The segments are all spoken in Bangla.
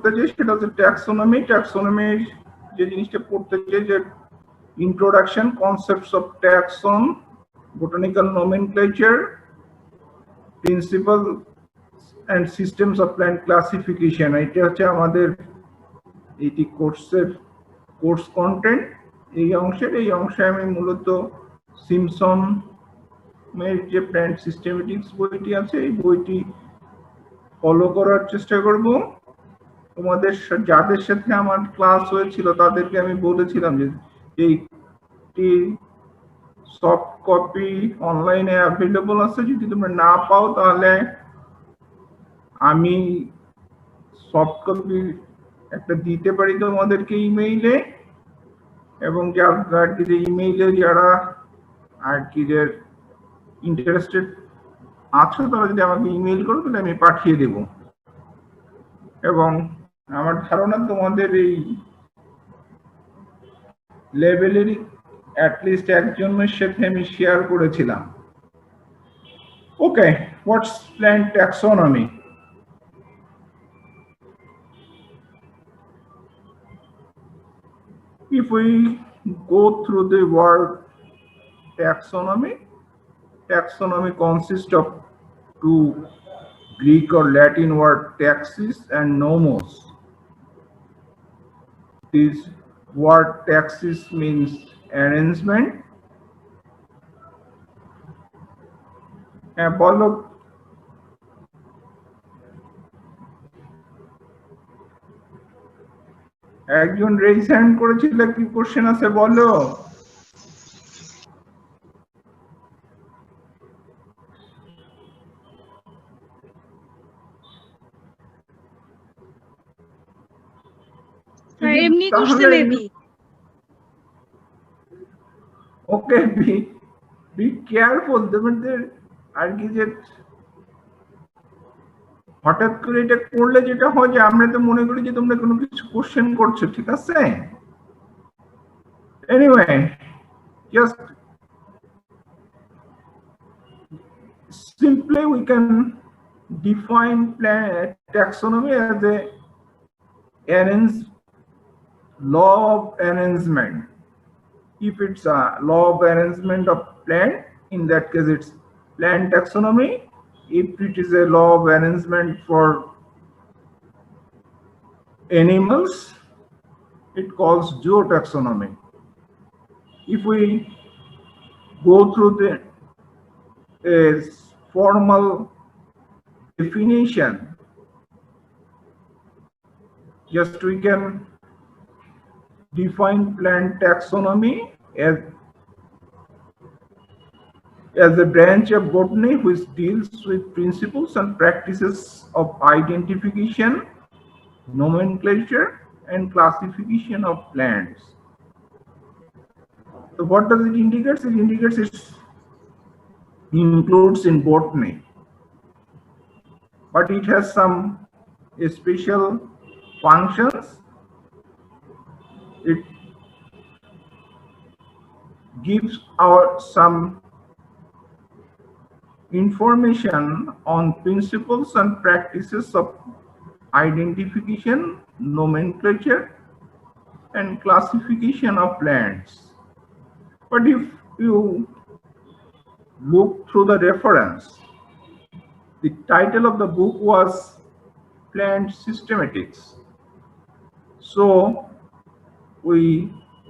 পড়তে চাই সেটা হচ্ছে ট্যাক্সোনমি। ট্যাক্সোনমির যে জিনিসটা পড়তে চাই যে introduction concepts of ট্যাক্সন, botanical nomenclature, principal and systems of plant classification. এটা হচ্ছে আমাদের এইটি কোর্স কন্টেন্ট। এই অংশে আমি মূলত সিমসন এর যে প্ল্যান্ট সিস্টেমেটিক্স বইটি আছে এই বইটি ফলো করার চেষ্টা করব। তোমাদের যাদের সাথে আমার ক্লাস হয়েছিল তাদেরকে আমি বলেছিলাম যে এইটি সফট কপি অনলাইনে অ্যাভেলেবল আছে, যদি তোমরা না পাও তাহলে আমি সফট কপি একটা দিতে পারি তোমাদেরকে ইমেইলে, এবং ইমেইলে যারা আর কি যে ইন্টারেস্টেড আছো তারা যদি আমাকে ইমেইল করো তাহলে আমি পাঠিয়ে দেব। এবং আমার ধারণা তোমাদের এই লেভেলেরই অ্যাটলিস্ট একজনের সাথে আমি শেয়ার করেছিলাম। Okay, what's plant taxonomy? If we go through the word taxonomy, taxonomy consists of two Greek or Latin word taxis and nomos. This word taxis means arrangement. বলো একজন রেজ হ্যান্ড করেছিল, কি কোশ্চেন আছে বলো? এমনি question A B. Okay, be careful. তোমাদের আর কি যে হঠাৎ করে এটা করলে যেটা হয় যে আমরা তো মনে করি যে তোমরা কোনো কিছু কোশ্চেন করছো, ঠিক আছে? Anyway, just simply we can define taxonomy as a law of arrangement. If it's a law of arrangement of plant, in that case it's plant taxonomy. If it is a law of arrangement for animals, it calls zootaxonomy. If we go through the formal definition, just we can define plant taxonomy as a branch of botany which deals with principles and practices of identification, nomenclature, and classification of plants. So what does it indicate? It indicates it includes in botany, but it has some special functions. It gives some information on principles and practices of identification, nomenclature, and classification of plants. But if you look through the reference, the title of the book was Plant Systematics. So we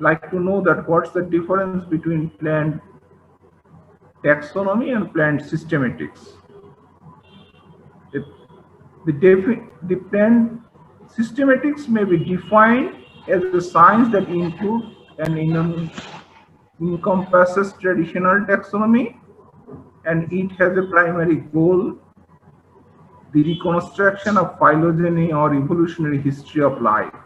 like to know that what's the difference between plant taxonomy and plant systematics. The plant systematics may be defined as a science that includes and encompasses traditional taxonomy, and it has a primary goal, the reconstruction of phylogeny or evolutionary history of life.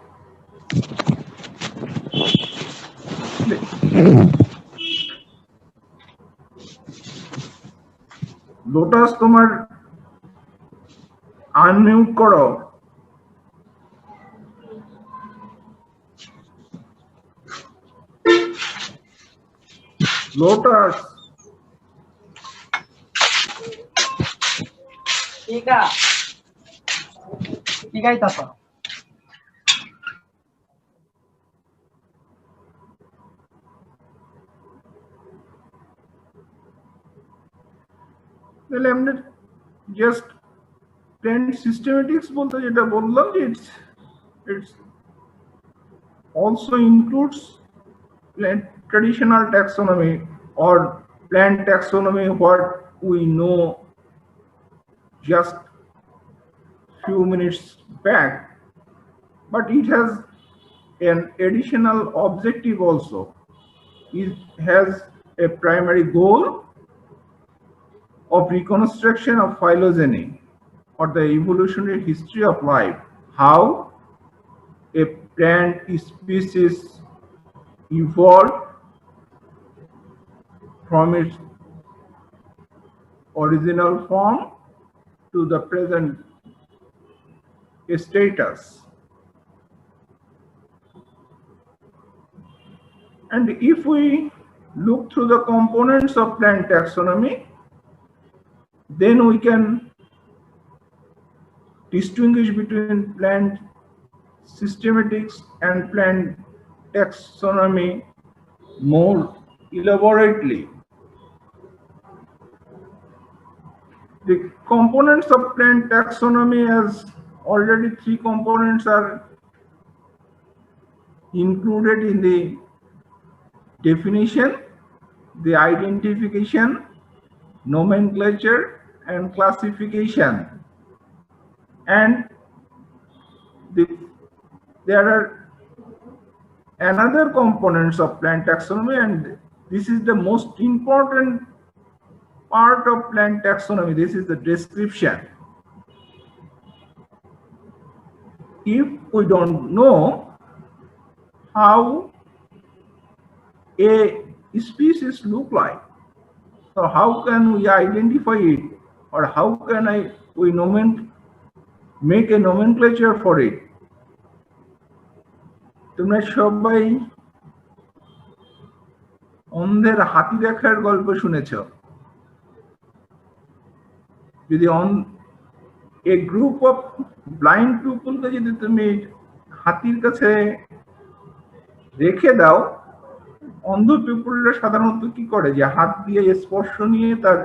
Lotus তোমার আনমিউট করো। লোটাস ঠিক আছে তাহলে আমরা জাস্ট প্ল্যান্ট সিস্টেমেটিক্স বলতে যেটা বললাম যে it's also includes plant traditional taxonomy or plant taxonomy what we know just few minutes back, but it has an additional objective also. It has a primary goal of reconstruction of phylogeny or the evolutionary history of life, how a plant species evolved from its original form to the present status. And if we look through the components of plant taxonomy, then we can distinguish between plant systematics and plant taxonomy more elaborately. The components of plant taxonomy, as already 3 components are included in the definition, the identification, nomenclature, and classification. And there are another components of plant taxonomy, and this is the most important part of plant taxonomy. This is the description. If we don't know how a species look like, so how can we identify it, or how can we make a nomenclature for it? তোমরা সবাই অন্ধের হাতি দেখার গল্প শুনেছ। যদি a group of blind people কে যদি তুমি হাতির কাছে রেখে দাও, অন্ধ পিপুলরা সাধারণত কি করে, যে হাত দিয়ে স্পর্শ নিয়ে তার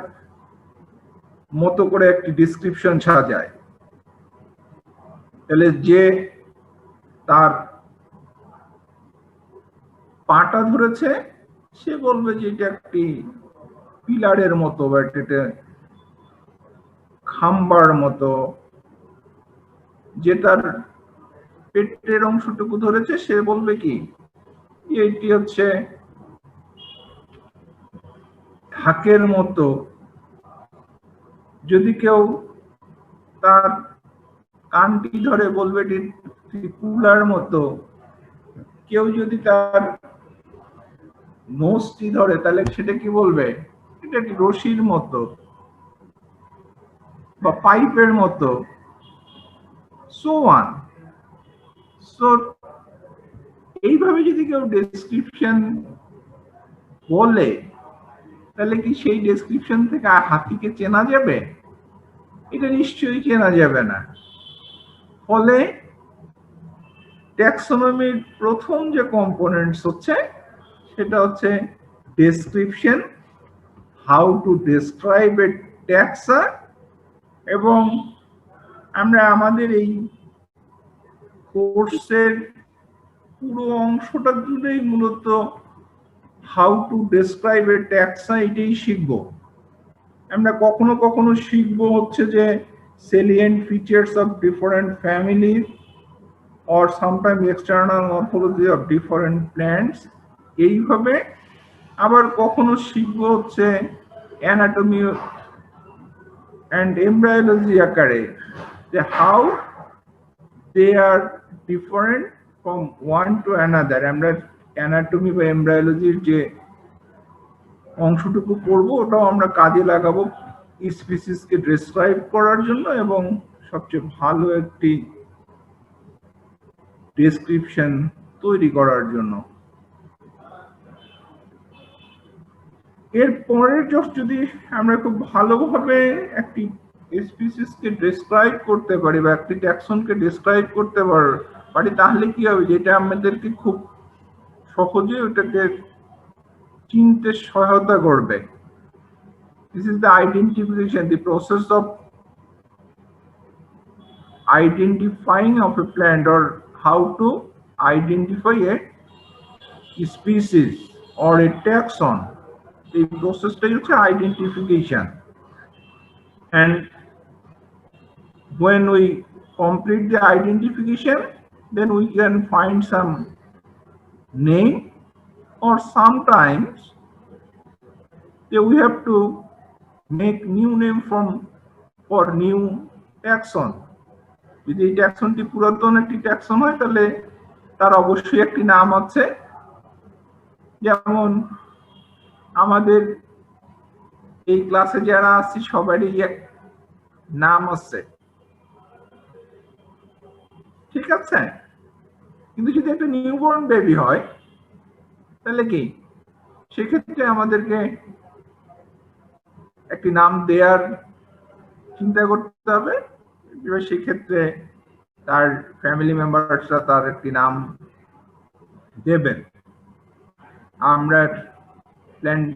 মতো করে একটি ডেসক্রিপশন সাজায়। তাহলে যে তার পাটা ধরেছে সে বলবে যে এটা একটি পিলারের মতো বা এটা খাম্বার মতো, যে তার পেটের অংশটুকু ধরেছে সে বলবে কি এটি হচ্ছে ঢাকের মতো। যদি কেউ তার কানটি ধরে বলবে এটি কুলার মতো। কেউ যদি তার নোজটি ধরে তাহলে সেটা কি বলবে, এটা একটি রশির মতো বা পাইপের মতো, সো অন। সো এইভাবে যদি কেউ ডেসক্রিপশন বলে তাহলে কি সেই ডেসক্রিপশন থেকে হাতিকে চেনা যাবে? এটা নিশ্চয়ই চেনা যাবে না। ফলে ট্যাক্সোনমির প্রথম যে কম্পোনেন্টস হচ্ছে সেটা হচ্ছে description, how to describe a ট্যাক্সা। এবং আমরা আমাদের এই কোর্সের পুরো অংশটা জুড়েই মূলত হাউ টু ডেসক্রাইব এ ট্যাক্সা এটাই শিখব। আমরা কখনো কখনো শিখব হচ্ছে যে salient features of different families or sometimes external morphology of different plants, এইভাবে। আবার কখনো শিখব হচ্ছে anatomy and embryology আকারে, যে how they are different from one to another। আমরা anatomy বা embryology যে অংশটুকু পড়বো ওটাও আমরা কাজে লাগাবো স্পিসিসকে ডেসক্রাইব করার জন্য এবং সবচেয়ে ভালো একটি ডেসক্রিপশন তৈরি করার জন্য। এরপরে যদি আমরা খুব ভালোভাবে একটি স্পিসিসকে ডেসক্রাইব করতে পারি বা একটি ট্যাক্সনকে ডেসক্রাইব করতে পারি তাহলে কি হবে, যেটা আমাদেরকে খুব সহজে ওটাকে চিনতে সহায়তা করবে। This is the identification, the process of identifying of a plant, or how to identify a species or a taxon. The process is identification, and when we complete the identification, then we can find some name, or sometimes we have to make new name for new taxon. যদি এই ট্যাক্সনটি পুরাতন একটি ট্যাক্সন হয় তাহলে তার অবশ্যই একটি নাম আছে। যেমন আমাদের এই ক্লাসে যারা আছি সবারই এক নাম আছে, ঠিক আছে? কিন্তু যদি একটা নিউবর্ন বেবি হয় তাহলে কি সেক্ষেত্রে আমাদেরকে একটি নাম দেওয়ার চিন্তা করতে হবে। সেক্ষেত্রে তার ফ্যামিলি মেম্বারসরা তার একটি নাম দেবেন। আমরা প্ল্যান্ট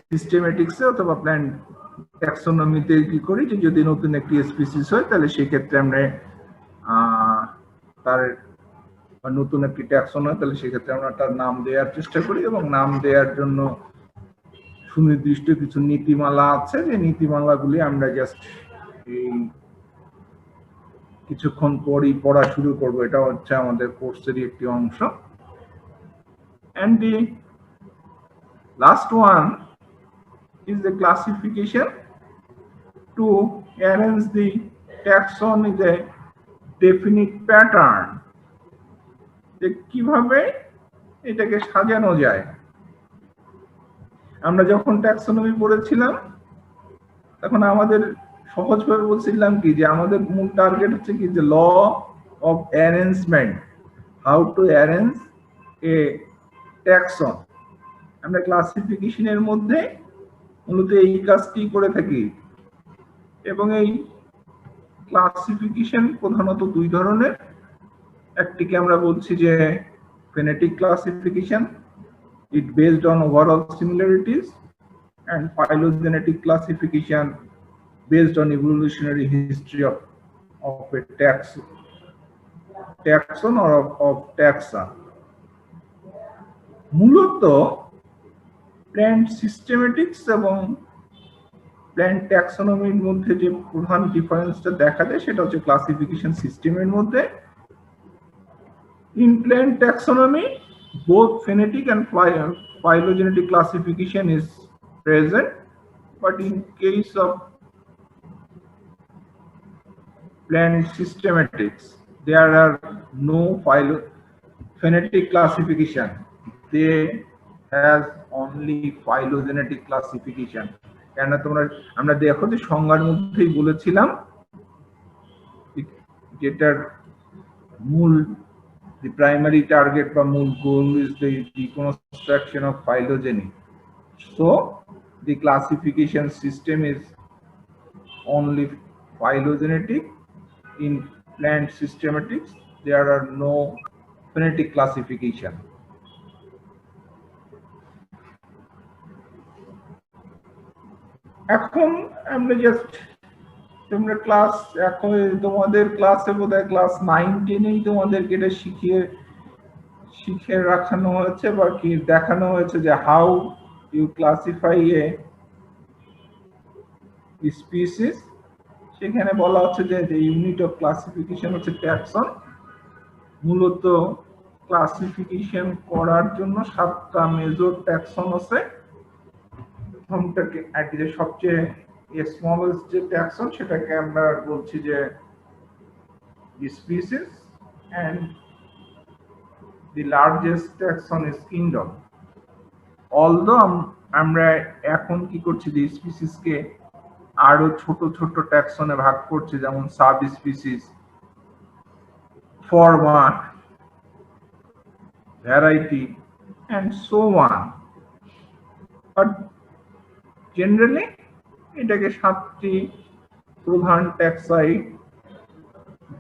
সিস্টেমেটিক্সে অথবা প্ল্যান্ট ট্যাক্সোনমিতে কি করি যে যদি নতুন একটি স্পিসিস হয় তাহলে সেক্ষেত্রে আমরা তার নতুন একটি ট্যাক্সন হয় তাহলে সেক্ষেত্রে আমরা তার নাম দেওয়ার চেষ্টা করি, এবং নাম দেওয়ার জন্য সুনির্দিষ্ট কিছু নীতিমালা আছে, যে নীতিমালাগুলি আমরা জাস্ট এই কিছুক্ষণ পরই পড়া শুরু করব। এটা হচ্ছে আমাদের কোর্সেরই একটি অংশ। And the last one is the classification to arrange the taxon in a definite pattern. যে কিভাবে এটাকে সাজানো যায়। আমরা যখন ট্যাক্সোনমি পড়েছিলাম তখন আমাদের সহজভাবে বলছিলাম কি যে আমাদের মূল টার্গেট হচ্ছে কি যে law of arrangement, how to arrange a taxon. আমরা ক্লাসিফিকেশনের মধ্যে মূলত এই কাজটি করে থাকি, এবং এই ক্লাসিফিকেশন প্রধানত দুই ধরনের। একটিকে আমরা বলছি যে ফেনেটিক classification, it based on overall similarities, and phylogenetic classification based on evolutionary history of a taxon or of taxa. মূলত প্ল্যান্ট সিস্টেমেটিক্স এবং প্ল্যান্ট ট্যাক্সোনমির মধ্যে যে প্রধান ডিফারেন্সটা দেখা যায় সেটা হচ্ছে ক্লাসিফিকেশন সিস্টেমের মধ্যে। In plant taxonomy both phenetic and phylogenetic classification is present, but in case of plant systematics there are no phylogenetic classification, they have only phylogenetic classification. কেন তোমরা আমরা দেখো যে সংজ্ঞার মধ্যেই বলেছিলাম যেটার মূল the primary target বা মূল goal is the reconstruction of phylogeny. So the classification system is only phylogenetic. In plant systematics there are no phenetic classification. এখন আমরা জাস্ট তোমরা ক্লাস এখন তোমাদের ক্লাসে বোধহয় ক্লাস 9-10 তোমাদেরকে এটা শিখে রাখানো হয়েছে বা কি দেখানো হয়েছে যে how you classify a species. সেখানে বলা হচ্ছে যে ইউনিট অফ ক্লাসিফিকেশন হচ্ছে ট্যাক্সন। মূলত ক্লাসিফিকেশন করার জন্য 7টা মেজর ট্যাক্সন আছে। প্রথমটাকে যে সবচেয়ে স্মলেস্ট যে ট্যাক্সন সেটাকে আমরা বলছি যে species, and the largest taxon is kingdom. Although আমরা এখন কি করছি যে স্পিসিসকে আরো ছোট ছোট ট্যাক্সনে ভাগ করছি, যেমন sub species, format, variety and so on, but generally এটাকে 7টি প্রধান ট্যাক্সাই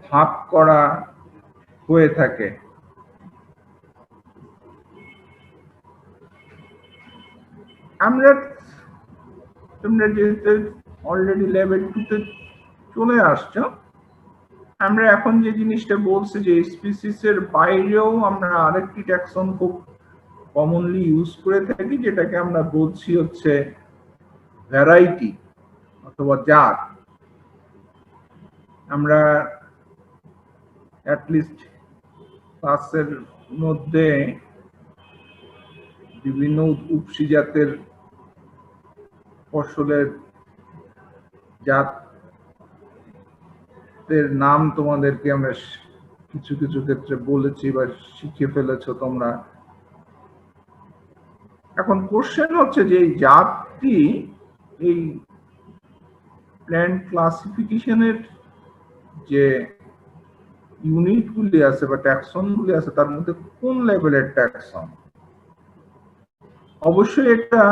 ভাগ করা হয়ে থাকে। আমরা তোমরা যেহেতু অলরেডি লেভেল 2 তে চলে আসছো, আমরা এখন যে জিনিসটা বলছি যে স্পিসিস এর বাইরেও আমরা আরেকটি ট্যাক্সন খুব কমনলি ইউজ করে থাকি, যেটাকে আমরা বলছি হচ্ছে ভ্যারাইটি অথবা জাত। আমরা অ্যাটলিস্ট ক্লাসের মধ্যে বিভিন্ন উপসি জাতের ফসলের জাতের নাম তোমাদেরকে আমরা কিছু কিছু ক্ষেত্রে বলেছি বা শিখে ফেলেছো তোমরা। এখন কোশ্চেন হচ্ছে যে এই জাতটি এই প্ল্যান্ট ক্লাসিফিকেশনের যে ইউনিটগুলি আছে বা ট্যাক্সনগুলি আছে তার মধ্যে কোন লেভেলের ট্যাক্সন। অবশ্যই এটা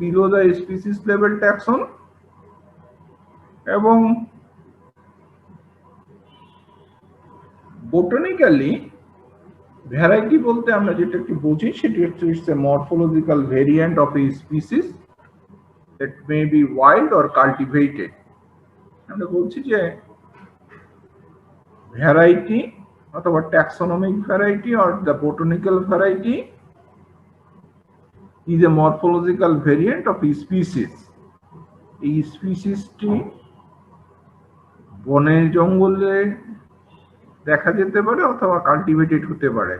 বিলো দ্য স্পিসিস লেভেল ট্যাক্সন, এবং বোটানিক্যালি ভ্যারাইটি বলতে আমরা যেটা একটু বুঝি সেটি হচ্ছে it's a morphological variant of A species that may be wild or cultivated. আমরা বলছি যে ভ্যারাইটি অথবা taxonomic variety or the botanical variety is a morphological variant of a species. এই স্পিসিসটি বনে জঙ্গলে দেখা যেতে পারে অথবা কাল্টিভেটেড হতে পারে।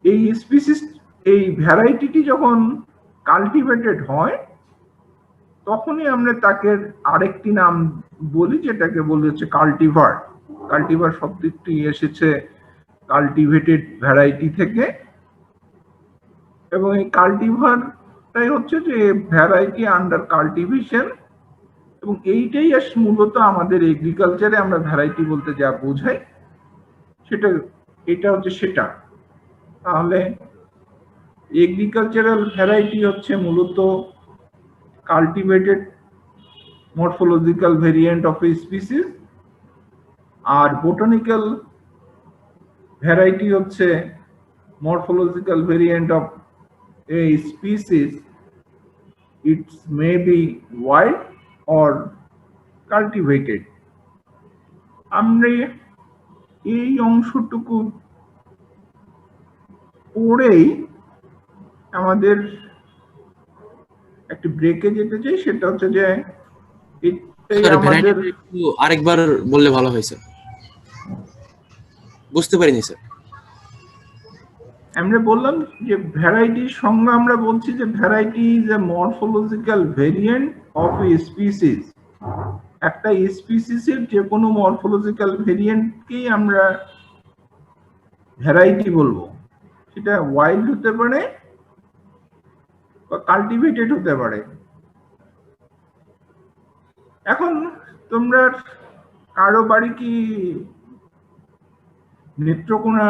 এই স্পিসিস এই ভ্যারাইটিটি যখন কাল্টিভেটেড হয় তখনই আমরা তাকে আরেকটি নাম বলি, যেটাকে বলি হচ্ছে কাল্টিভার। কাল্টিভার শব্দটি এসেছে কাল্টিভেটেড ভ্যারাইটি থেকে, এবং এই কাল্টিভারটাই হচ্ছে যে ভ্যারাইটি আন্ডার কাল্টিভেশন, এবং এইটাই মূলত আমাদের এগ্রিকালচারে আমরা ভ্যারাইটি বলতে যা বোঝাই সেটা এটা হচ্ছে সেটা। তাহলে এগ্রিকালচারাল ভ্যারাইটি হচ্ছে মূলত cultivated morphological variant of a species, R botanical variety হচ্ছে morphological variant of a species. It may be wild or cultivated. আমরা এই অংশটুকু পড়েই আমাদের একটি ব্রেকে যেতে চাই, সেটা হচ্ছে যে এটাই আমাদের আরেকবার বললে ভালো হয় স্যার, বুঝতে পারিনি স্যার। আমরা বললাম যে ভ্যারাইটির সংজ্ঞা আমরা বলছি যে variety is a morphological variant of A species. একটা স্পিসিসের যে কোনো মরফোলজিক্যাল ভেরিয়েন্টকেই আমরা ভ্যারাইটি বলবো। সেটা ওয়াইল্ড হতে পারে বা কাল্টিভেটেড হতে পারে। এখন তোমরা কারো বাড়ি কি নেত্রকোনা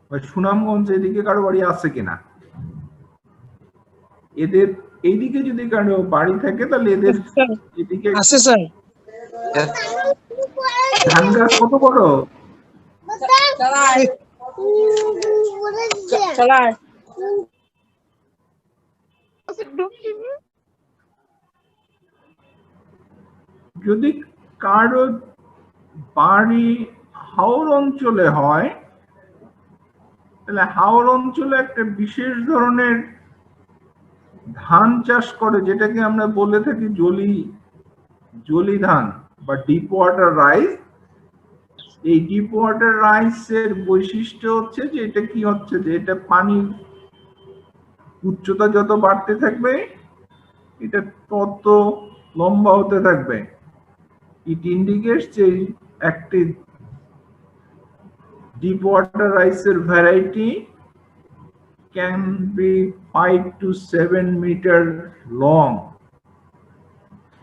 বা সুনামগঞ্জ এদিকে কারো বাড়ি আছে কিনা? এদের এইদিকে যদি কারো বাড়ি থাকে তাহলে এদের এদিকে আছে স্যার। ধান গাছ কত বড়? যদি কারো বাড়ি হাওর অঞ্চলে হয় তাহলে হাওর অঞ্চলে একটা বিশেষ ধরনের ধান চাষ করে, যেটাকে আমরা বলে থাকি জলি ধান বা ডিপ ওয়াটার রাইস। এই ডিপ ওয়াটার রাইসের বৈশিষ্ট্য হচ্ছে যে এটা কি হচ্ছে যে এটা পানির উচ্চতা যত বাড়তে থাকবে এটা তত লম্বা হতে থাকবে। ইট ইন্ডিকেটস যে একটি deep water riceর variety can be 5 to 7 meter long,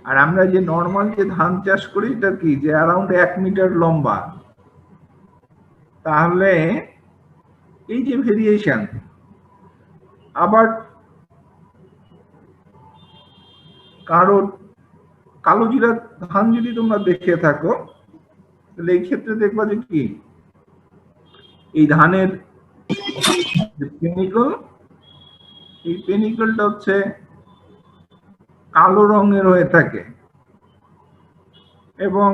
আর আমরা যে নরমাল যে ধান চাষ করি এটা কি যে অ্যারাউন্ড 1 মিটার লম্বা। তাহলে এই যে ভেরিয়েশন, আবার কারো কালো জিরা ধান যদি তোমরা দেখে থাকো তাহলে এই ক্ষেত্রে দেখবা যে কি এই ধানের যে পেনিকল, এই পেনিকলটা হচ্ছে কালো রঙের হয়ে থাকে এবং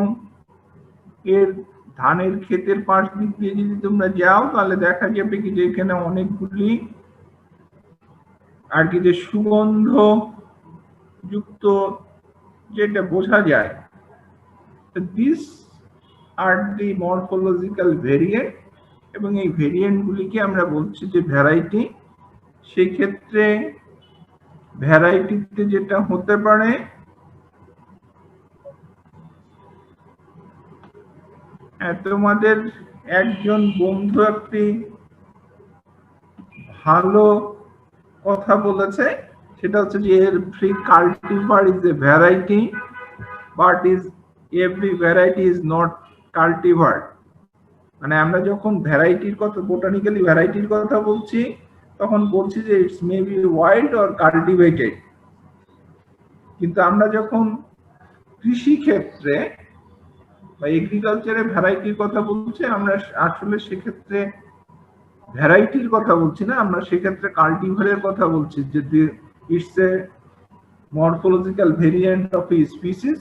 এর ধানের ক্ষেতের পাশ দিক দিয়ে যদি তোমরা যাও তাহলে দেখা যাবে কি যে এখানে অনেকগুলি আর কি যে সুগন্ধ যুক্ত যেটা বোঝা যায়। This are the morphological variant এবং এই ভেরিয়েন্ট গুলিকে আমরা বলছি যে ভ্যারাইটি। সেক্ষেত্রে ভ্যারাইটিতে যেটা হতে পারে তোমাদের একজন বন্ধু একটি ভালো কথা বলেছে, সেটা হচ্ছে যে every cultivar is a variety but is every variety is not cultivar। মানে আমরা যখন ভ্যারাইটির কথা, বোটানিক্যালি ভ্যারাইটির কথা বলছি, তখন বলছি যে it's maybe wild or cultivated. কিন্তু আমরা যখন কৃষি ক্ষেত্রে বা এগ্রিকালচারে ভ্যারাইটির কথা বলছি, আমরা আসলে সেক্ষেত্রে ভ্যারাইটির কথা বলছি না, আমরা সেক্ষেত্রে কাল্টিভারের কথা বলছি, যে it's a morphological variant of A species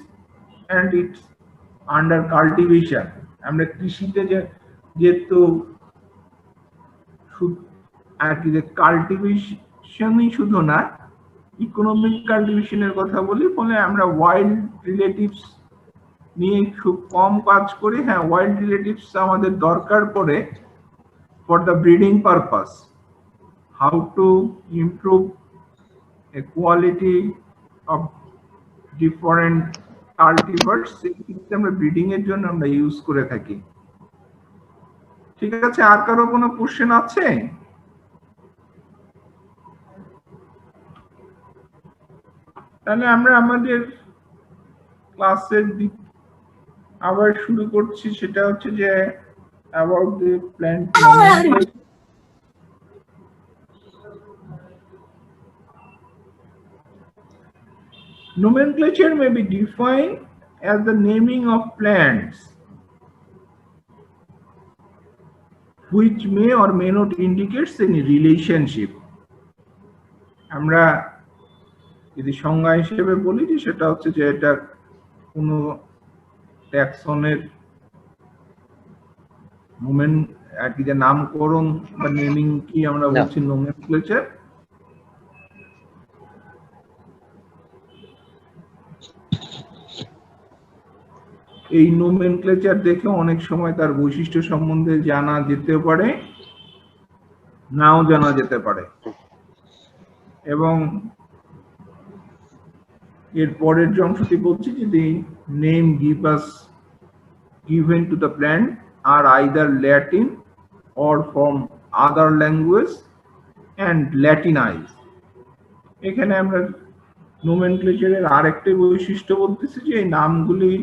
and it's under cultivation. আমরা কৃষিতে যেহেতু আর কি যে কাল্টিভেশনই শুধু না, ইকোনমিক কাল্টিভেশনের কথা বলি, ফলে আমরা ওয়াইল্ড রিলেটিভস নিয়ে খুব কম কাজ করি। হ্যাঁ, ওয়াইল্ড রিলেটিভস আমাদের দরকার পড়ে for the breeding purpose, how to improve a quality of different cultivars, সেক্ষেত্রে আমরা ব্রিডিং এর জন্য আমরা ইউজ করে থাকি। ঠিক আছে, আর কারো কোনো কোশ্চেন আছে? তাহলে আমরা আমাদের ক্লাসের দিক আবার শুরু করছি। সেটা হচ্ছে যে about the plant nomenclature. Nomenclature may be defined as the naming of plants which may or may not indicate any relationship. আমরা যদি সংজ্ঞা হিসেবে বলি যে সেটা হচ্ছে যে এটা কোনো ট্যাক্সনের আর কি যে নামকরণ বা নেমিং কি আমরা বলছি নোমেনক্লেচার। এই নোমেনক্লেচার দেখে অনেক সময় তার বৈশিষ্ট্য সম্বন্ধে জানা যেতে পারে, নাও জানা যেতে পারে। এবং এর পরের যে অংশটি বলছি, যদি name given to the plant are either Latin or from other language and Latinized। এখানে আমরা নোমেনক্লেচারের আরেকটি বৈশিষ্ট্য বলতেছি যে এই নামগুলি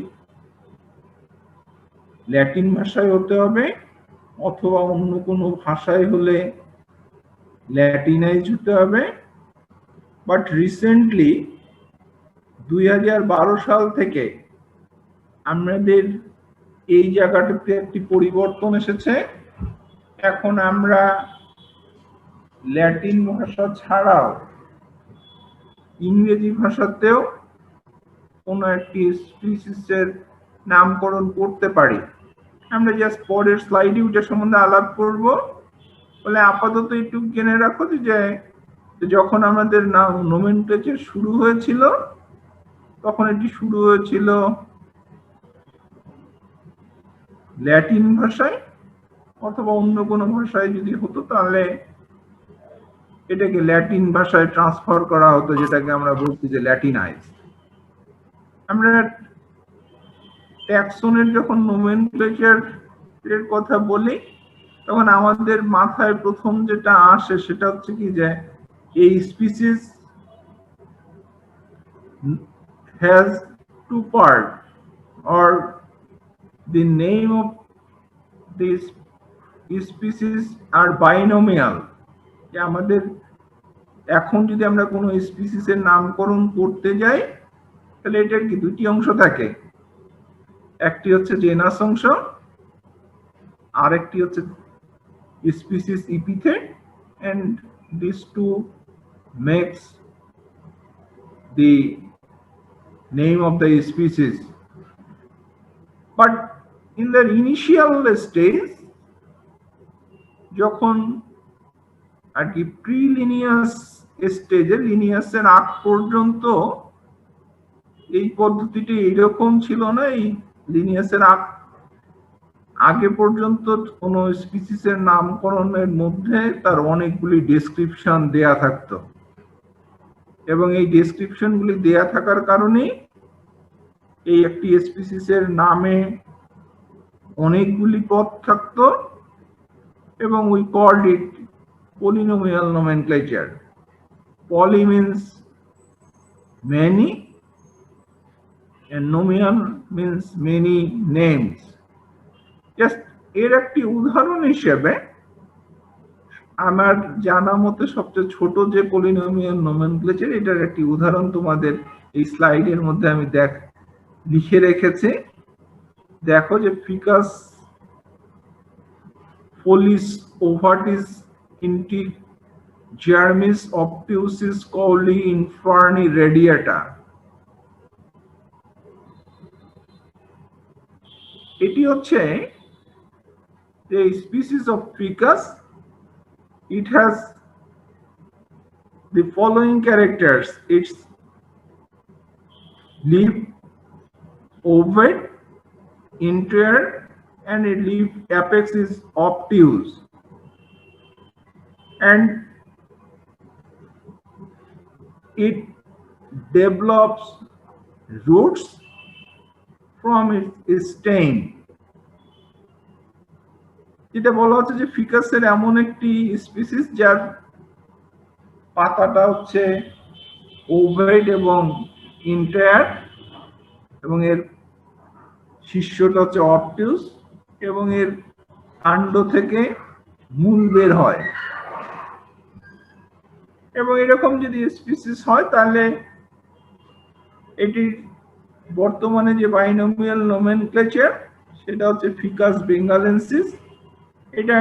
ল্যাটিন ভাষায় হতে হবে অথবা অন্য কোনো ভাষায় হলে ল্যাটিনাইজ হতে হবে। বাট রিসেন্টলি 2012 সাল থেকে আমাদের এই জায়গাটাতে একটি পরিবর্তন এসেছে। এখন আমরা ল্যাটিন ভাষা ছাড়াও ইংরেজি ভাষাতেও কোনো একটি স্পিসিসের নামকরণ করতে পারি। আমরা জাস্ট পরের স্লাইডে ওটা সম্বন্ধে আলাপ করব। বলে আপাতত একটু জেনে রাখো যে যখন আমাদের নাম নোমেনক্লেচার শুরু হয়েছিল, তখন এটি শুরু হয়েছিল ল্যাটিন ভাষায়, অথবা অন্য কোনো ভাষায় যদি হতো তাহলে এটাকে ল্যাটিন ভাষায় ট্রান্সফার করা হতো, যেটাকে আমরা বলছি যে ল্যাটিনাইজ। আমরা ট্যাক্সনের যখন নোমেনক্লেচার এর কথা বলি, তখন আমাদের মাথায় প্রথম যেটা আসে সেটা হচ্ছে কি যে এই species has two parts or the name of this species are binomial। যে আমাদের এখন যদি আমরা কোনো স্পিসিসের নামকরণ করতে যাই তাহলে এটার কি দুটি অংশ থাকে, একটি হচ্ছে জেনাস অংশ, আর একটি হচ্ছে species ইপিথেট, and these two makes the name of the species. But in the initial stage, যখন আর কি প্রিলিনিয়াস স্টেজে, লিনিয়াসের আগ পর্যন্ত এই পদ্ধতিটি এইরকম ছিল না। এই লিনিয়াসের আগে পর্যন্ত কোন স্পিসিসের নামকরণের মধ্যে তার অনেকগুলি ডেসক্রিপশন দেয়া থাকতো, এবং এই ডেসক্রিপশনগুলি দেয়া থাকার কারণে এই একটি স্পিসিসের নামে অনেকগুলি পদ থাকতো, এবং we called it polynomial nomenclature. Poly means many and nomial means many names. Just এর একটি উদাহরণ হিসেবে আমার জানা মতে সবচেয়ে ছোট যে পলিনোমিয়াল নোমেনক্লেচার, এটার একটি উদাহরণ তোমাদের এই স্লাইডের মধ্যে আমি লিখে রেখেছি। দেখো যে ফিকাস ফোলিস ওভার্টিস Germis obtusis Cowley inferni radiata. এটি হচ্ছে the species of Ficus. It has the following characters: its leaf ovate, interior, and its leaf apex is obtuse, and it develops roots from its stem. যেটা বলা হচ্ছে যে ফিকাসের এমন একটি স্পিসিস যার পাতাটা হচ্ছে ওভেট এবং ইন্টায়ার, এবং এর শীর্ষটা হচ্ছে অবটিউস, এবং এর কাণ্ড থেকে মূল বের হয়। এবং এরকম যদি স্পিসিস হয় তাহলে এটির বর্তমানে যে বাইনোমিয়াল নোমেনক্লেচার সেটা হচ্ছে ফিকাস বেঙ্গালেন্সিস। এটা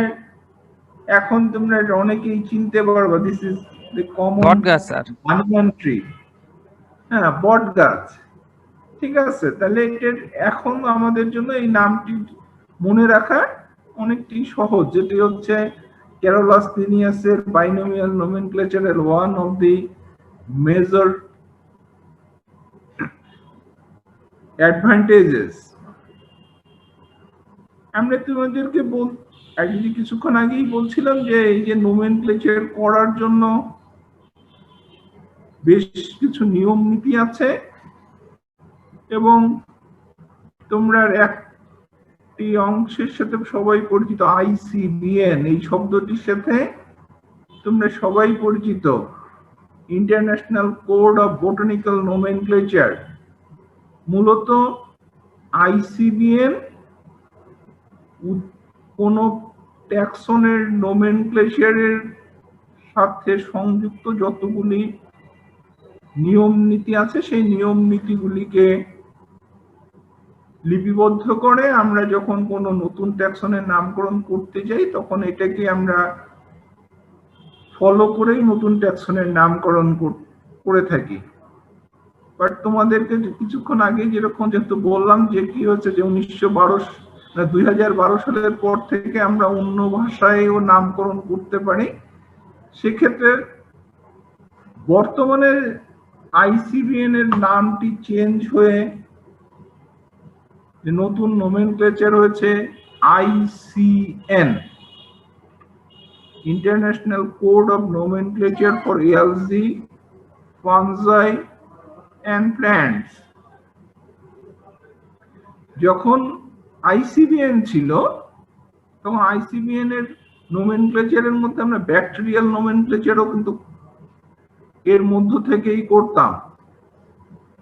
এখন তোমরা অনেকেই চিনতে পারবে, দিস ইজ দ্য কমন বট গাছ স্যার, বানিয়ান ট্রি। হ্যাঁ, বট গাছ, ঠিক আছে। তাহলে এটার এখন আমাদের জন্য এই নামটি মনে রাখা অনেকটি সহজ, যেটি হচ্ছে Carolus lineaceর binomial nomenclature one of the major advantages. আমরা তোমাদেরকে কিছুক্ষণ আগেই বলছিলাম যে এই যে নোমেনক্লেচার করার জন্য বেশ কিছু নিয়ম নীতি আছে, এবং তোমরা একটি অংশের সাথে সবাই পরিচিত, ICBN এই শব্দটির সাথে তোমরা সবাই পরিচিত, international code of botanical nomenclature. মূলত ICBN কোন ট্যাক্সনের নোমেনক্লেচারের সাথে সংযুক্ত যতগুলি নিয়ম নীতি আছে সেই নিয়ম নীতিগুলিকে লিপিবদ্ধ করে আমরা যখন কোনো নতুন ট্যাক্সনের নামকরণ করতে যাই তখন এটাকে আমরা ফলো করেই নতুন ট্যাক্সনের নামকরণ করে থাকি। বাট তোমাদেরকে কিছুক্ষণ আগে যেরকম যেহেতু বললাম যে কি হচ্ছে যে 2012 সালের পর থেকে আমরা অন্য ভাষায়ও নামকরণ করতে পারি। সেক্ষেত্রে বর্তমানে ICBN এর নামটি চেঞ্জ হয়ে নতুন নোমেনক্লেচার হয়েছে ICN, international code of nomenclature for algae, fungi and plants। যখন ICBN ছিল তখন ICBN এর নোমেনক্লেচারের মধ্যে আমরা ব্যাকটেরিয়াল নোমেনক্লেচারও কিন্তু এর মধ্য থেকেই করতাম,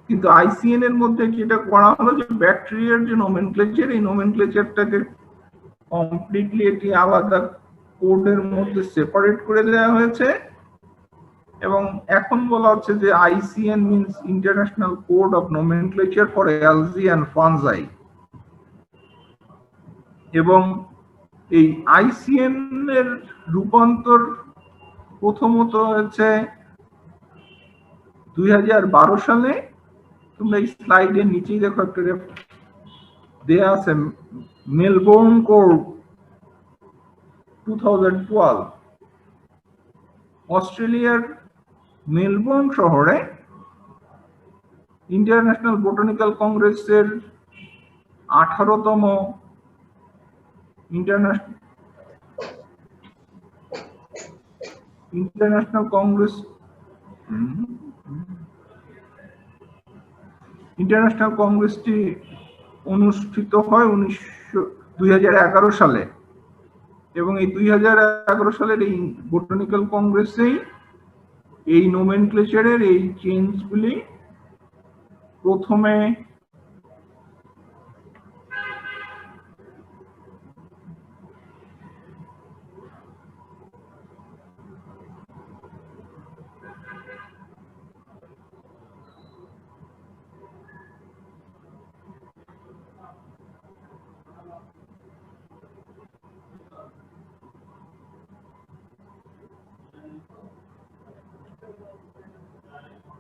কিন্তু ICN এর মধ্যে যেটা করা হলো যে ব্যাকটেরিয়ার যে নোমেনক্লেচার, এই নোমেনক্লেচারটাকে কমপ্লিটলি এটি আলাদা কোডের মধ্যে সেপারেট করে দেওয়া হয়েছে, এবং এখন বলা হচ্ছে যে ICN means international code of nomenclature for algae and fungi। এবং এই ICN এর রূপান্তর প্রথমত হচ্ছে 2012 সালে, তোমরা এই স্লাইডের নিচেই দেখো একটা দেয়া আছে মেলবোর্ন কোড 2012 অস্ট্রেলিয়ার মেলবোর্ন শহরে ইন্টারন্যাশনাল বোটানিক্যাল কংগ্রেসের 18তম ইন্টারন্যাশনাল কংগ্রেসটি অনুষ্ঠিত হয় 2011 সালে এবং এই 2011 সালের এই বোটানিক্যাল কংগ্রেসেই এই নোমেনক্লেচারের এই চেঞ্জগুলি প্রথমে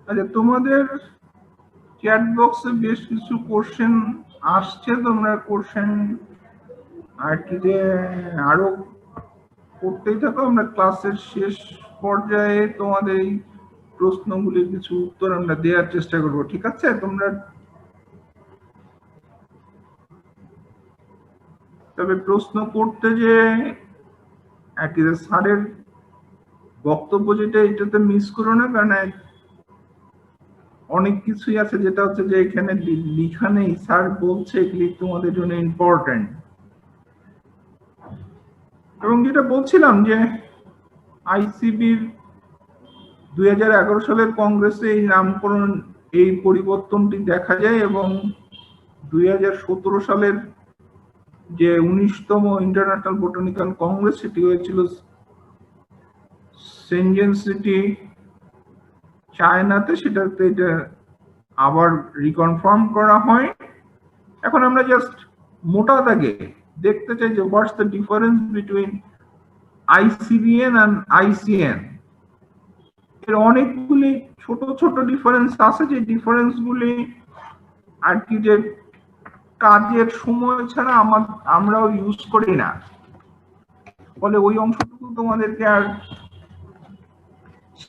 আচ্ছা, তোমাদের চ্যাট বক্সে বেশ কিছু কোশ্চেন আসছে, তোমরা কোশ্চেন আর কি যে আরো করতেই থাকো। আমরা ক্লাসের শেষ পর্যায়ে তোমাদের এই প্রশ্নগুলির কিছু উত্তর আমরা দেওয়ার চেষ্টা করব, ঠিক আছে? তোমরা তবে প্রশ্ন করতে যে আর কি স্যারের বক্তব্য যেটা এটাতে মিস করো না, কারণ অনেক কিছুই আছে যেটা হচ্ছে যে এখানে লিখা নেই, স্যার বলছে এগুলি তোমাদের জন্য ইম্পর্টেন্ট। এবং যেটা বলছিলাম যে আইসিবির 2011 সালের কংগ্রেসে এই নামকরণ এই পরিবর্তনটি দেখা যায় এবং 2017 সালের যে 19তম ইন্টারন্যাশনাল বোটানিক্যাল কংগ্রেস সেটি হয়েছিল সেনজেন সিটি চায়নাতে, সেটাতে এটা আবার রিকনফার্ম করা হয়। এখন আমরা জাস্ট মোটা দাগে দেখতে চাই যে what's the difference between I C B N and I C N. এর অনেকগুলি ছোট ছোট ডিফারেন্স আছে, যে ডিফারেন্সগুলি আর কি যে কাজের সময় ছাড়া আমরাও ইউজ করি না, ফলে ওই অংশটুকু তোমাদেরকে আর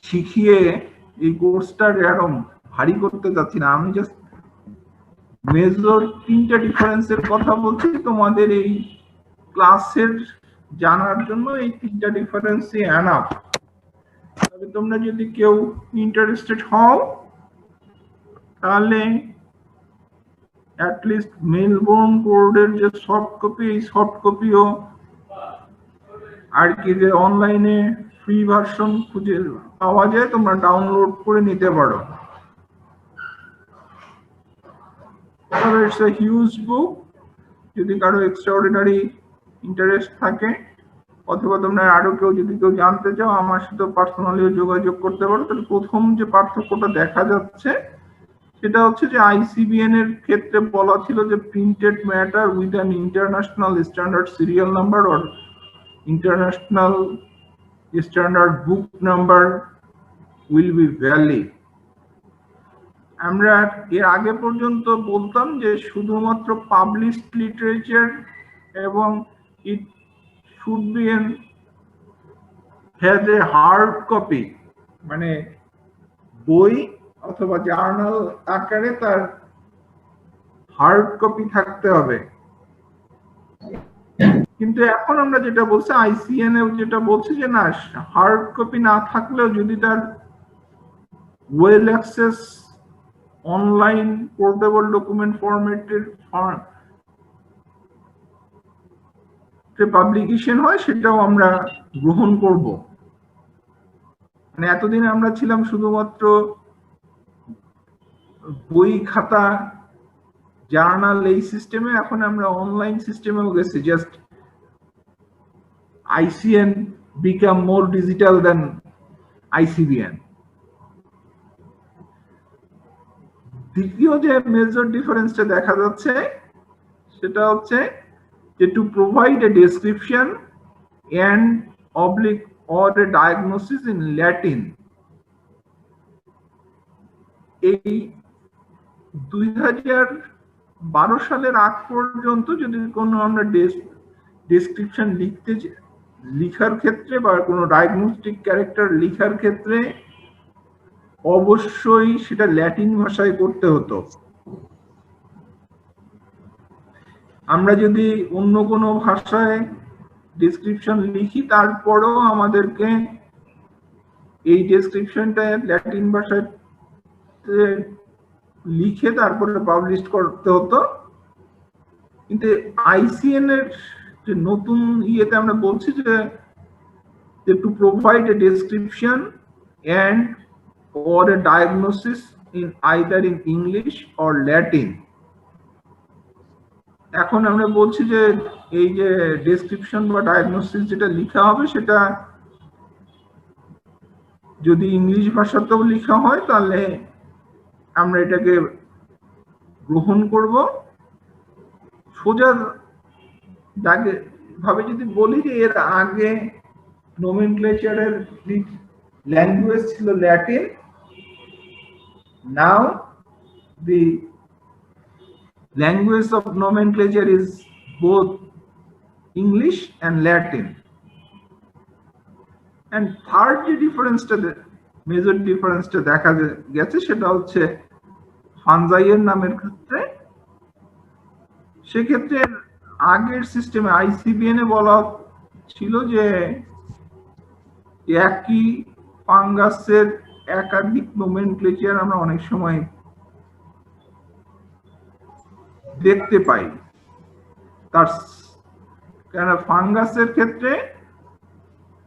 শিখিয়ে এই কোর্সটা এরকম ভারী করতে যাচ্ছি না। আমি জাস্ট মেজর 3টা ডিফারেন্সের কথা বলছি তোমাদের এই ক্লাসের জানার জন্য। এই 3টা ডিফারেন্সই এনাফ। তবে তোমরা যদি কেউ ইন্টারেস্টেড হও তাহলে অ্যাটলিস্ট মেলবোর্ন কোডের যে সফট কপি, এই সফট কপিও আর কি যে অনলাইনে ফ্রি ভার্সন খুঁজে পাওয়া যায়, তোমরা ডাউনলোড করে নিতে পারো। ইটস আ হিউজ বুক। যদি কারো এক্সট্রাঅর্ডিনারি ইন্টারেস্ট থাকে অথবা তোমরা আরো কেউ যদি কেউ জানতে চাও আমার সাথে পার্সোনালিও যোগাযোগ করতে পারো। তাহলে প্রথম যে পার্থক্যটা দেখা যাচ্ছে সেটা হচ্ছে যে আইসিবিএন এর ক্ষেত্রে বলা ছিল যে printed matter with an international standard serial number or international standard book number will be valid. আমরা এর আগে পর্যন্ত বলতাম যে শুধুমাত্র পাবলিশড লিটারেচার এবং it should be has a hard copy, মানে বই অথবা জার্নাল আকারে তার হার্ড কপি থাকতে হবে। কিন্তু এখন আমরা যেটা বলছি আইসিএন এ যেটা বলছে যে না, হার্ড কপি না থাকলেও যদি তার well access online portable document ফরম্যাটের পাবলিকেশন হয় সেটাও আমরা গ্রহণ করব। মানে এতদিন আমরা ছিলাম শুধুমাত্র বই খাতা জার্নাল এই সিস্টেমে, এখন আমরা অনলাইন সিস্টেমেও গেছি। Just ICN become more digital than ICBN. দ্বিতীয় যে মেজর ডিফারেন্সটা দেখা যাচ্ছে সেটা হচ্ছে যে to provide a description and oblique or a diagnosis in Latin. এই 2012 সালের আগ পর্যন্ত যদি কোনো আমরা ডেসক্রিপশন লিখার ক্ষেত্রে বা কোনো ডায়াগনস্টিক ক্যারেক্টার লিখার ক্ষেত্রে অবশ্যই সেটা ল্যাটিন ভাষায় করতে হতো। আমরা যদি অন্য কোনো ভাষায় ডেসক্রিপশন লিখি তারপরেও আমাদেরকে এই ডেসক্রিপশনটা ল্যাটিন ভাষায় লিখে তারপরে পাবলিশ করতে হতো। কিন্তু আইসিএন এর যে নতুন ইয়েতে আমরা বলছি যে to provide a description and or a diagnosis in either in English or Latin। এখন আমরা বলছি যে এই যে ডেসক্রিপশন বা ডায়াগনোসিস যেটা লেখা হবে সেটা যদি ইংলিশ ভাষাতেও লেখা হয় তাহলে আমরা এটাকে গ্রহণ করব। সোজা ভাবে যদি বলি যে এর আগে নোমেনক্লেচারের ল্যাঙ্গুয়েজ ছিল Latin, now the language of nomenclature is both English and Latin। and third যে ডিফারেন্সটা মেজর ডিফারেন্সটা দেখা গেছে সেটা হচ্ছে ফানজাইয়ের নামের ক্ষেত্রে। সেক্ষেত্রে আগের সিস্টেমে আইসিবিএন এ বলা ছিল যে একই ফাঙ্গাসের একাধিক নোমেনক্লেচার আমরা অনেক সময় দেখতে পাই। তার কেন ফাঙ্গাসের ক্ষেত্রে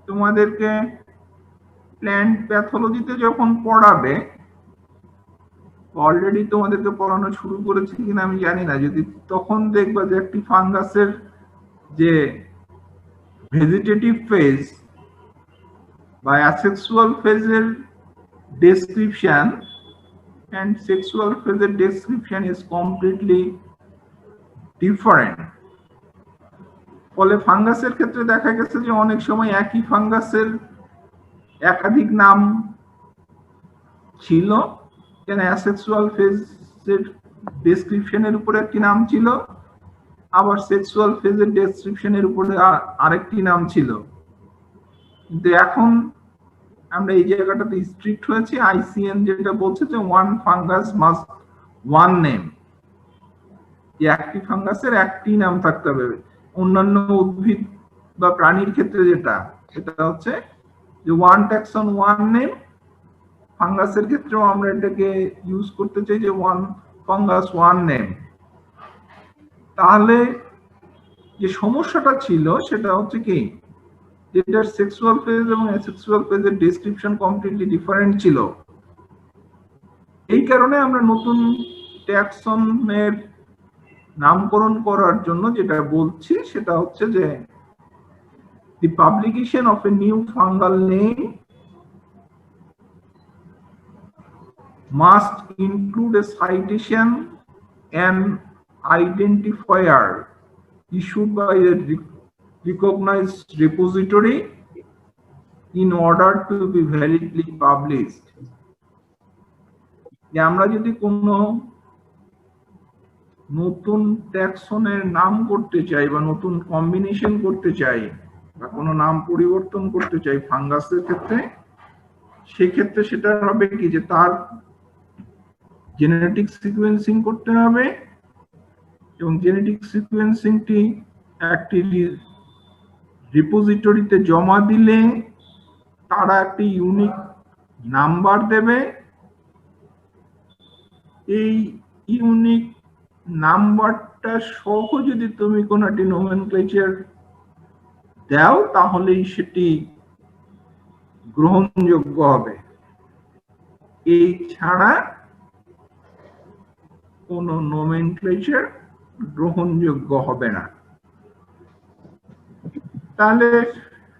তোমাদেরকে প্ল্যান্ট প্যাথোলজিতে যখন পড়াবে, অলরেডি তোমাদেরকে পড়ানো শুরু করেছে কিনা আমি জানি না, যদি তখন দেখবা যে একটি ফাঙ্গাসের যে ভেজিটেটিভ ফেজ বা অ্যাসেক্সুয়াল ফেজের description and sexual phase description is completely different। ফলে ফাঙ্গাসের ক্ষেত্রে দেখা গেছে যে অনেক সময় একই ফাঙ্গাসের একাধিক নাম ছিল। কেন অ্যাসেক্সুয়াল ফেজের ডেসক্রিপশনের উপরে একটি নাম ছিল, আবার সেক্সুয়াল ফেজের ডেসক্রিপশনের উপরে আরেকটি নাম ছিল। কিন্তু এখন আমরা এই জায়গাটাতে স্ট্রিক্ট হয়েছে। আইসিএন যেটা বলছে যে one fungus must one name, একটি ফাঙ্গাসের একটি নাম থাকতে হবে। অন্যান্য উদ্ভিদ বা প্রাণীর ক্ষেত্রে সেটা হচ্ছে যে ওয়ান ট্যাক্সন ওয়ান নেম। ফাঙ্গাসের ক্ষেত্রেও আমরা এটাকে ইউজ করতে চাই যে ওয়ান ফাঙ্গাস ওয়ান নেম। তাহলে যে সমস্যাটা ছিল সেটা হচ্ছে কি, যেটার সেক্সুয়াল ফেজ এবং অ্যাসেক্সুয়াল ফেজের ডেসক্রিপশন কমপ্লিটলি ডিফারেন্ট ছিল। এই কারণে আমরা নতুন ট্যাক্সনের নামকরণ করার জন্য যেটা বলছি সেটা হচ্ছে যে the publication of a new fungal name must include a citation and identifier issued by a recognized repository in order to be validly published। যে আমরা যদি কোনো নতুন ট্যাক্সনের নাম করতে চাই বা নতুন কম্বিনেশন করতে চাই বা কোনো নাম পরিবর্তন করতে চাই ফাঙ্গাসের ক্ষেত্রে, সেক্ষেত্রে সেটা হবে কি যে তার জেনেটিক সিকোয়েন্সিং করতে হবে এবং জেনেটিক সিকোয়েন্সিংটি একটি রিপোজিটরিতে জমা দিলে তারা একটি ইউনিক নাম্বার দেবে। এই ইউনিক নাম্বারটা সহ যদি তুমি কোনো একটি নোমেনক্লেচার দাও তাহলেই সেটি গ্রহণযোগ্য হবে। এই ছাড়া কোনো নোমেনক্লেচার গ্রহণযোগ্য হবে না। তাহলে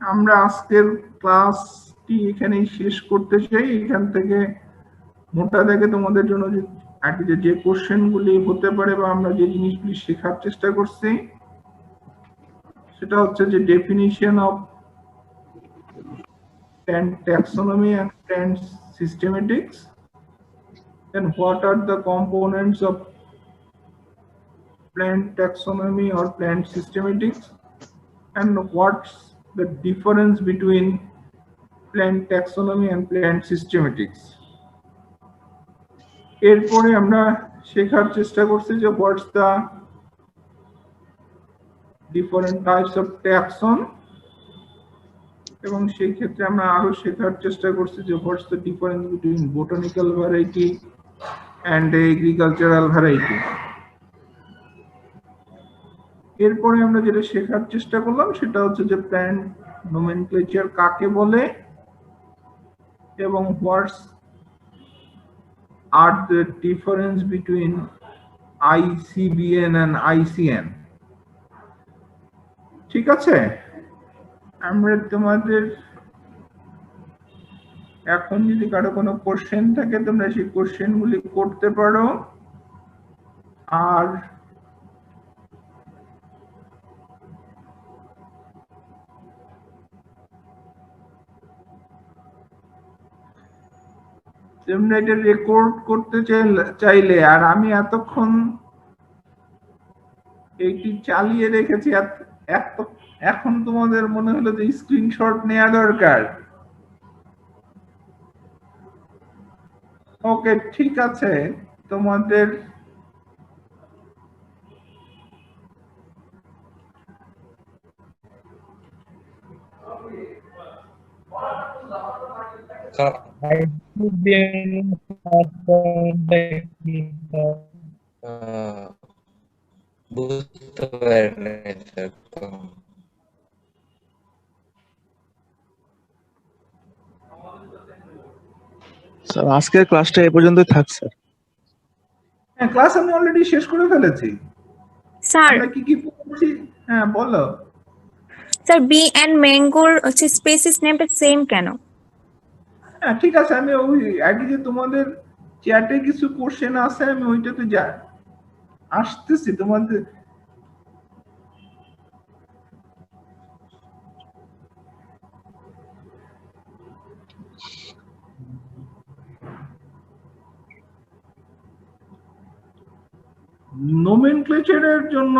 আমরা আজকের ক্লাসটি এখানেই শেষ করতে চাই। এখান থেকে মোটা দাগে তোমাদের জন্য যে কোশ্চেনগুলি হতে পারে বা আমরা যে জিনিসগুলি শেখার চেষ্টা করছি সেটা হচ্ছে যে definition of plant taxonomy and plant systematics, Then what are the components of plant taxonomy or plant systematics? And what's the difference between plant taxonomy and plant systematics? এরপরে আমরা শেখার চেষ্টা করছি যে what's the different types of taxon, এবং সেই ক্ষেত্রে আমরা আরো শেখার চেষ্টা করছি যে what's the difference between botanical variety and agricultural variety. এরপরে আমরা যেটা শেখার চেষ্টা করলাম সেটা হচ্ছে যে প্ল্যান্ট নোমেনক্লেচার কাকে বলে এবং what's are the difference between ICBN and ICN. ঠিক আছে, আমরা তোমাদের এখন যদি কারো কোনো কোশ্চেন থাকে তোমরা সেই কোশ্চেনগুলি করতে পারো। আর তোমরা এটা রেকর্ড করতে চাইলে, আর আমি এতক্ষণ এইটি চালিয়ে রেখেছি, এখন তোমাদের মনে হলো যে স্ক্রিনশট নেওয়া দরকার। ওকে, ঠিক আছে, তোমাদের বুঝতে পারিনি স্যার। স্যার আজকের ক্লাসটা এই পর্যন্তই থাক স্যার। হ্যাঁ, ক্লাস আমি অলরেডি শেষ করে ফেলেছি। স্যার আমরা কি কি পড়ছি? হ্যাঁ বলো। স্যার বি এন্ড ম্যাঙ্গোর হচ্ছে স্পেসিস নেমটা সেম কেন? হ্যাঁ ঠিক আছে, আমি ওই আগে যে তোমাদের চ্যাটে কিছু কোশ্চেন আছে আমি ওইটাতে আসতেছি তোমাদের। নোমেনক্লেচারের জন্য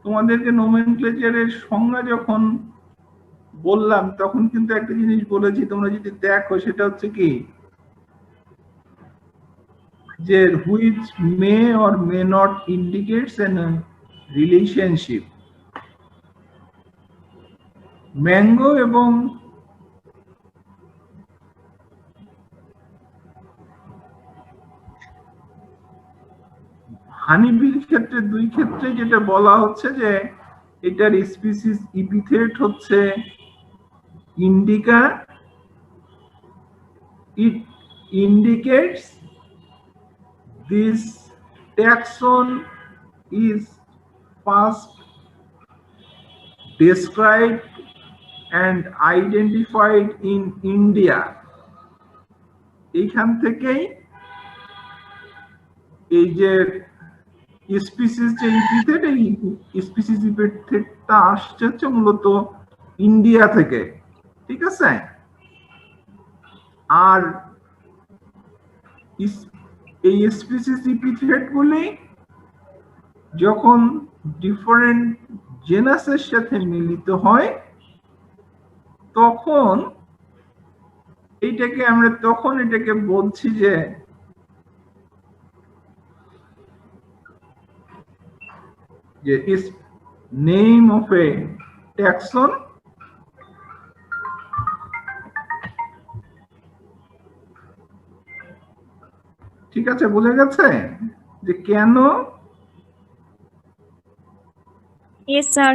তোমাদেরকে নোমেনক্লেচারের সংজ্ঞা যখন বললাম তখন কিন্তু একটা জিনিস বলেছি, তোমরা যদি দেখো সেটা হচ্ছে কি যে which may or may not indicates a relationship. Mango এবং হানিবির ক্ষেত্রে, দুই ক্ষেত্রে যেটা বলা হচ্ছে যে এটার স্পিসিস ইপিথেট হচ্ছে indica, it indicates this taxon is first described and identified in India. এইখান থেকেই এই যে স্পিসিস যে ইপিথেট, এই স্পিসিস ইপিথেটটা আসছে হচ্ছে মূলত ইন্ডিয়া থেকে। ঠিক আছে, আর এই স্পিসিস ইপিথেট গুলি যখন ডিফারেন্ট জেনাসের সাথে মিলিত হয় তখন এটাকে বলছি যে is name of a taxon. ঠিক আছে, বোঝা গেছে যে কেন? Yes sir.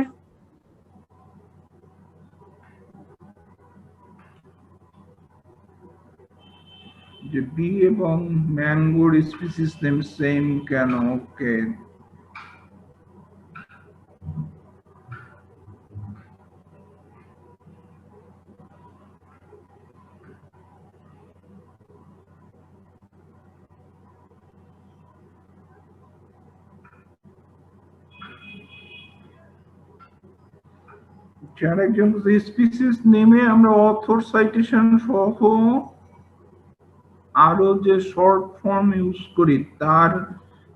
যে বি এবং ম্যাঙ্গোর স্পিসিস নেম সেম কেন? ওকে, যার একজন স্পিসিস নেমে আমরা অথর সাইটেশন সহ আরো যে শর্ট ফর্ম ইউজ করি তার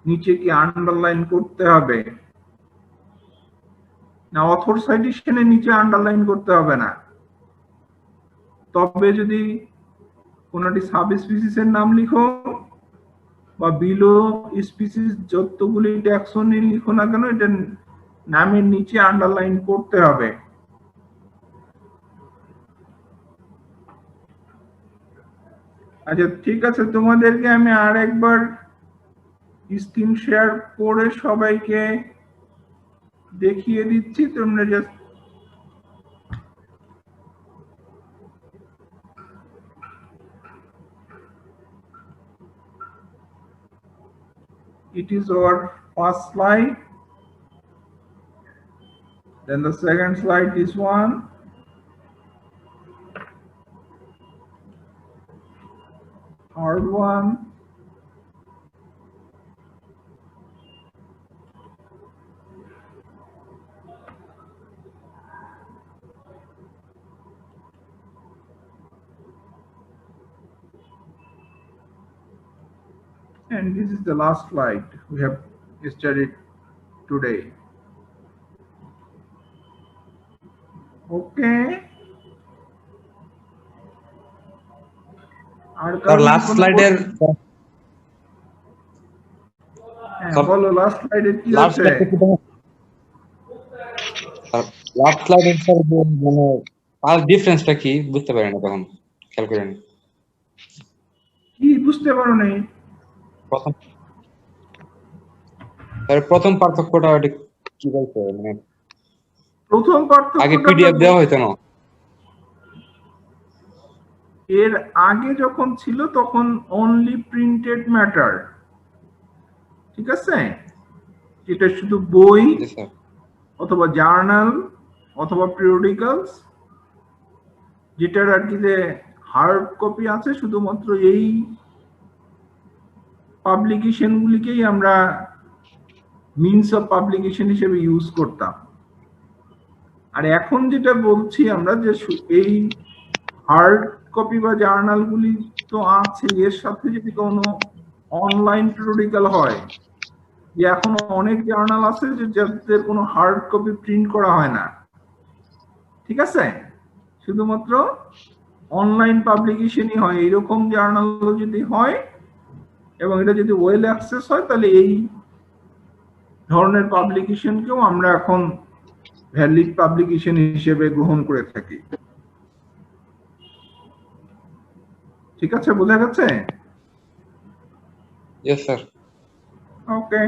নিচে কি আন্ডারলাইন করতে হবে না অথর সাইটেশনের নিচে আন্ডারলাইন করতে হবে না? তবে যদি কোনটি সাব স্পিসিসের নাম লিখো বা বিলো স্পিসিস যতগুলি ট্যাক্সনি লিখো না কেন এটা নামের নিচে আন্ডারলাইন করতে হবে। আচ্ছা ঠিক আছে, তোমাদেরকে আমি আরেকবার স্ক্রিন শেয়ার করে সবাইকে দেখিয়ে দিচ্ছি, তোমরা just it is our first slide, then the second slide, this one, third one, and this is the last slide we have studied today. Okay. আর লাস্ট স্লাইডের বলো লাস্ট স্লাইডে কি লাস্ট আছে? লাস্ট স্লাইডের স্যার মানে আর ডিফারেন্সটা কি বুঝতে পারি না তখন খেয়াল করেন। কি বুঝতে পারো নাই? প্রথম পার্থক্যটা কি বলতে মানে প্রথম পার্থক্য আগে পিডিএফ দেওয়া হতো না, এর আগে যখন ছিল তখন অনলি প্রিন্টেড ম্যাটার, ঠিক আছে? এটা শুধু বই অথবা জার্নাল অথবা পিরিয়ডিক্যালস, যেটার আর কি যে হার্ড কপি আছে শুধুমাত্র এই পাবলিকেশন গুলিকেই আমরা মিনস অফ পাবলিকেশন হিসেবে ইউজ করতাম। আর এখন যেটা বলছি আমরা যে এই হার্ড কপি বা জার্নাল গুলি তো আছে, এর সাথে যদি কোনো অনলাইন পিরিয়ডিক্যাল হয়, যে এখন অনেক জার্নাল আছে যে যাদের কোনো হার্ড কপি প্রিন্ট করা হয় না, ঠিক আছে, শুধুমাত্র অনলাইন পাবলিকেশনই হয়, এরকম জার্নাল যদি হয় এবং এটা যদি ওয়েল অ্যাক্সেস হয় তাহলে এই ধরনের পাবলিকেশনকেও আমরা এখন ভ্যালিড পাবলিকেশন হিসেবে গ্রহণ করে থাকি। ঠিক আছে, বোঝা গেছে? Yes sir. ওকে।